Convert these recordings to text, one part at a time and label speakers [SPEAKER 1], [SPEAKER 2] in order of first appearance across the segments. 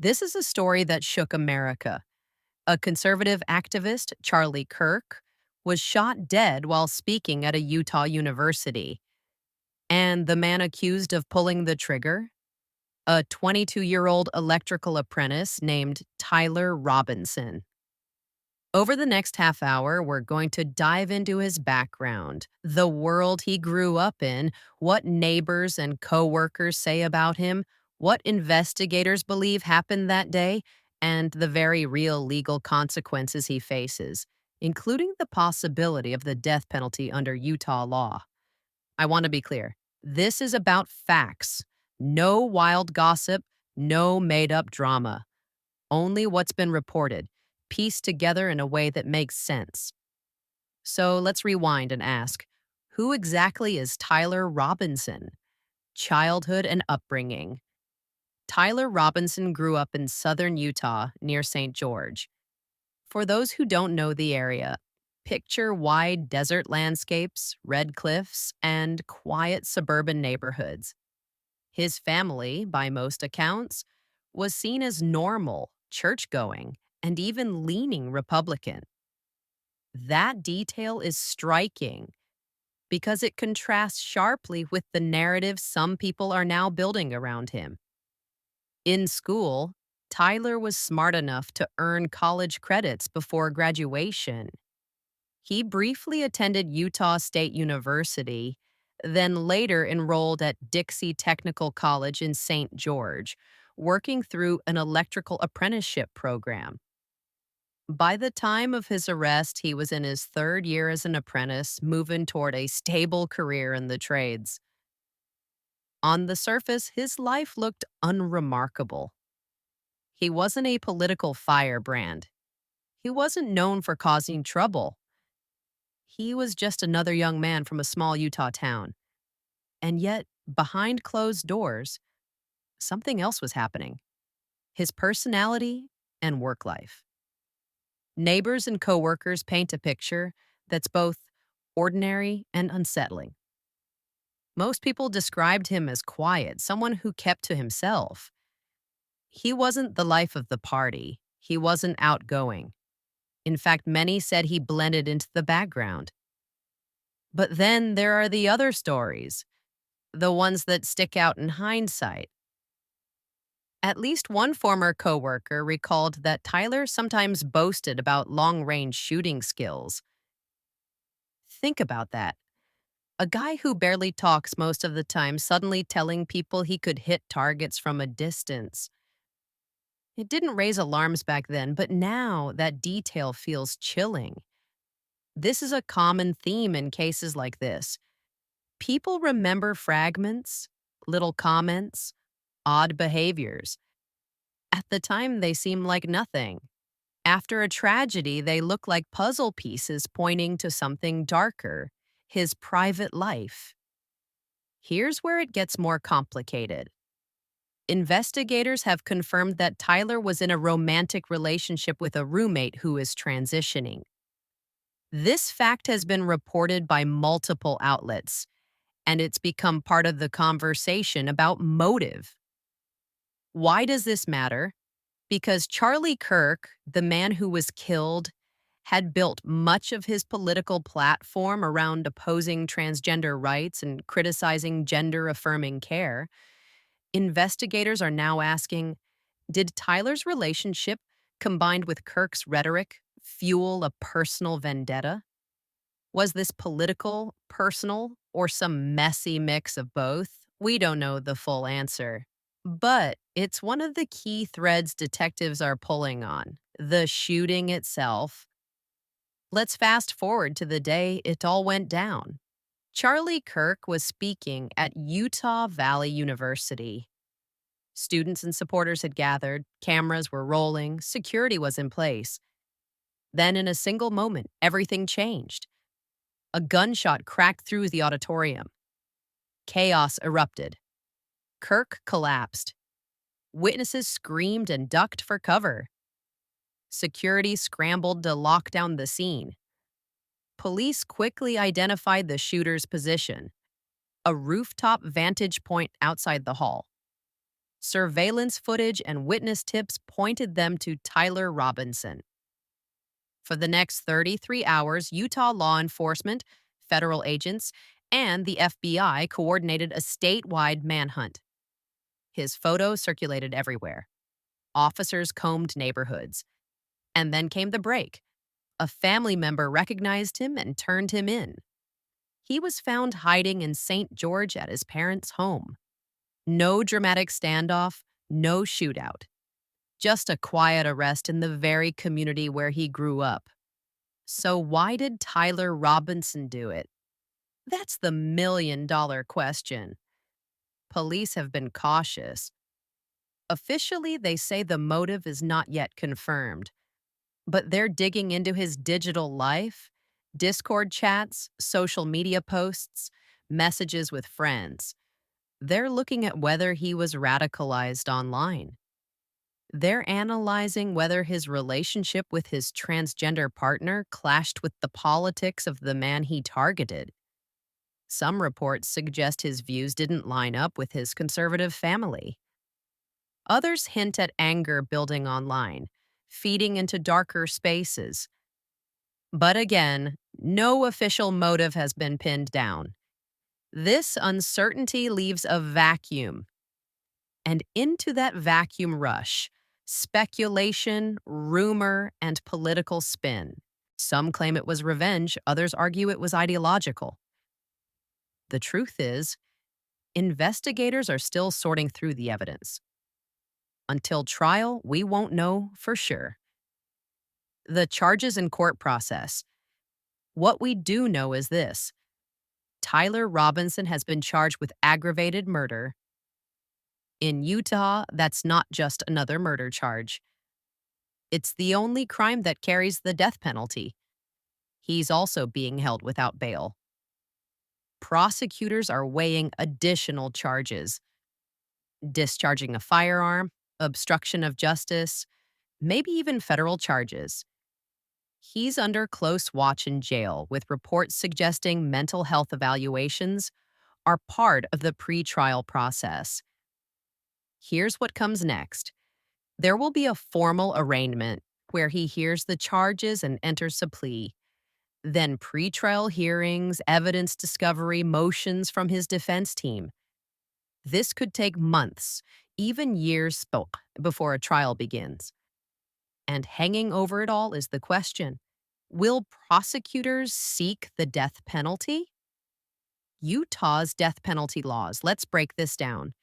[SPEAKER 1] This is a story that shook America. A conservative activist, Charlie Kirk, was shot dead while speaking at a Utah university. And the man accused of pulling the trigger? A 22-year-old electrical apprentice named Tyler Robinson. Over the next half hour, we're going to dive into his background, the world he grew up in, what neighbors and coworkers say about him, what investigators believe happened that day, and the very real legal consequences he faces, including the possibility of the death penalty under Utah law. I want to be clear. This is about facts. No wild gossip, no made-up drama. Only what's been reported, pieced together in a way that makes sense. So let's rewind and ask, who exactly is Tyler Robinson? Childhood and upbringing. Tyler Robinson grew up in southern Utah near St. George. For those who don't know the area, picture wide desert landscapes, red cliffs, and quiet suburban neighborhoods. His family, by most accounts, was seen as normal, church-going, and even leaning Republican. That detail is striking because it contrasts sharply with the narrative some people are now building around him. In school, Tyler was smart enough to earn college credits before graduation. He briefly attended Utah State University, then later enrolled at Dixie Technical College in St. George, working through an electrical apprenticeship program. By the time of his arrest, he was in his third year as an apprentice, moving toward a stable career in the trades. On the surface, his life looked unremarkable. He wasn't a political firebrand. He wasn't known for causing trouble. He was just another young man from a small Utah town. And yet, behind closed doors, something else was happening. His personality and work life. Neighbors and coworkers paint a picture that's both ordinary and unsettling. Most people described him as quiet, someone who kept to himself. He wasn't the life of the party. He wasn't outgoing. In fact, many said he blended into the background. But then there are the other stories, the ones that stick out in hindsight. At least one former coworker recalled that Tyler sometimes boasted about long-range shooting skills. Think about that. A guy who barely talks most of the time suddenly telling people he could hit targets from a distance. It didn't raise alarms back then, but now that detail feels chilling. This is a common theme in cases like this. People remember fragments, little comments, odd behaviors. At the time, they seem like nothing. After a tragedy, they look like puzzle pieces pointing to something darker, his private life. Here's where it gets more complicated. Investigators have confirmed that Tyler was in a romantic relationship with a roommate who is transitioning. This fact has been reported by multiple outlets, and it's become part of the conversation about motive. Why does this matter? Because Charlie Kirk, the man who was killed, had built much of his political platform around opposing transgender rights and criticizing gender-affirming care. Investigators are now asking, did Tyler's relationship, combined with Kirk's rhetoric, fuel a personal vendetta? Was this political, personal, or some messy mix of both? We don't know the full answer. But it's one of the key threads detectives are pulling on, the shooting itself. Let's fast forward to the day it all went down. Charlie Kirk was speaking at Utah Valley University. Students and supporters had gathered, cameras were rolling, security was in place. Then, in a single moment, everything changed. A gunshot cracked through the auditorium. Chaos erupted. Kirk collapsed. Witnesses screamed and ducked for cover. Security scrambled to lock down the scene. Police quickly identified the shooter's position, a rooftop vantage point outside the hall. Surveillance footage and witness tips pointed them to Tyler Robinson. For the next 33 hours, Utah law enforcement, federal agents, and the FBI coordinated a statewide manhunt. His photo circulated everywhere. Officers combed neighborhoods. And then came the break. A family member recognized him and turned him in. He was found hiding in St. George at his parents' home. No dramatic standoff, no shootout. Just a quiet arrest in the very community where he grew up. So why did Tyler Robinson do it? That's the million-dollar question. Police have been cautious. Officially, they say the motive is not yet confirmed, but they're digging into his digital life, Discord chats, social media posts, messages with friends. They're looking at whether he was radicalized online. They're analyzing whether his relationship with his transgender partner clashed with the politics of the man he targeted. Some reports suggest his views didn't line up with his conservative family. Others hint at anger building online, feeding into darker spaces. But again, no official motive has been pinned down. This uncertainty leaves a vacuum. And into that vacuum rush speculation, rumor, and political spin. Some claim it was revenge, others argue it was ideological. The truth is, investigators are still sorting through the evidence. Until trial, we won't know for sure. The charges and court process. What we do know is this: Tyler Robinson has been charged with aggravated murder. In Utah, that's not just another murder charge. It's the only crime that carries the death penalty. He's also being held without bail. Prosecutors are weighing additional charges: discharging a firearm, obstruction of justice, maybe even federal charges. He's under close watch in jail, with reports suggesting mental health evaluations are part of the pretrial process. Here's what comes next. There will be a formal arraignment where he hears the charges and enters a plea. Then pretrial hearings, evidence discovery, motions from his defense team. This could take months, even years before a trial begins. And hanging over it all is the question: will prosecutors seek the death penalty? Utah's death penalty laws. Let's break this down.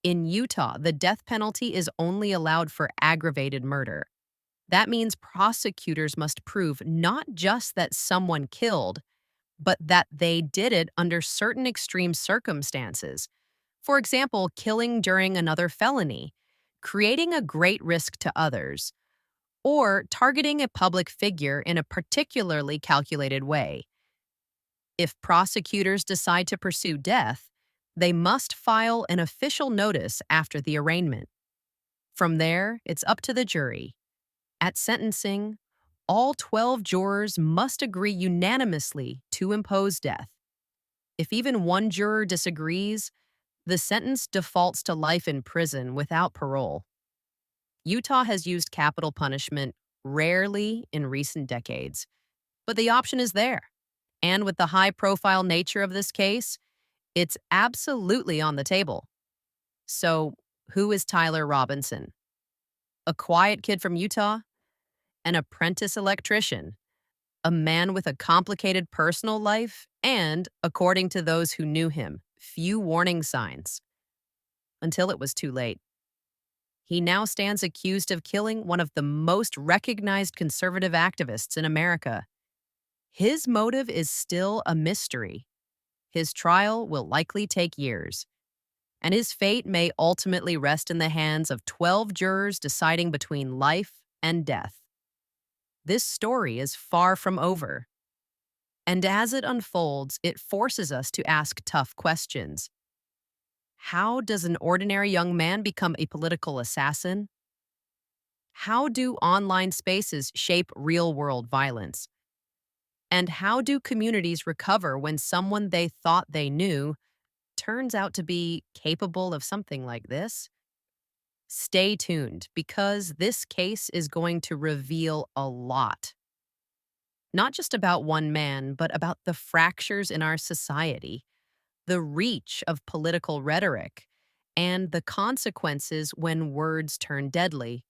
[SPEAKER 1] In Utah, the death penalty is only allowed for aggravated murder. That means prosecutors must prove not just that someone killed, but that they did it under certain extreme circumstances. For example, killing during another felony, creating a great risk to others, or targeting a public figure in a particularly calculated way. If prosecutors decide to pursue death, they must file an official notice after the arraignment. From there, it's up to the jury. At sentencing, all 12 jurors must agree unanimously to impose death. If even one juror disagrees, the sentence defaults to life in prison without parole. Utah has used capital punishment rarely in recent decades, but the option is there. And with the high-profile nature of this case, it's absolutely on the table. So, who is Tyler Robinson? A quiet kid from Utah? An apprentice electrician? A man with a complicated personal life? And, according to those who knew him, few warning signs. Until it was too late. He now stands accused of killing one of the most recognized conservative activists in America. His motive is still a mystery. His trial will likely take years, and his fate may ultimately rest in the hands of 12 jurors deciding between life and death. This story is far from over, and as it unfolds, it forces us to ask tough questions. How does an ordinary young man become a political assassin? How do online spaces shape real-world violence? And how do communities recover when someone they thought they knew turns out to be capable of something like this? Stay tuned because this case is going to reveal a lot, not just about one man, but about the fractures in our society, the reach of political rhetoric, and the consequences when words turn deadly.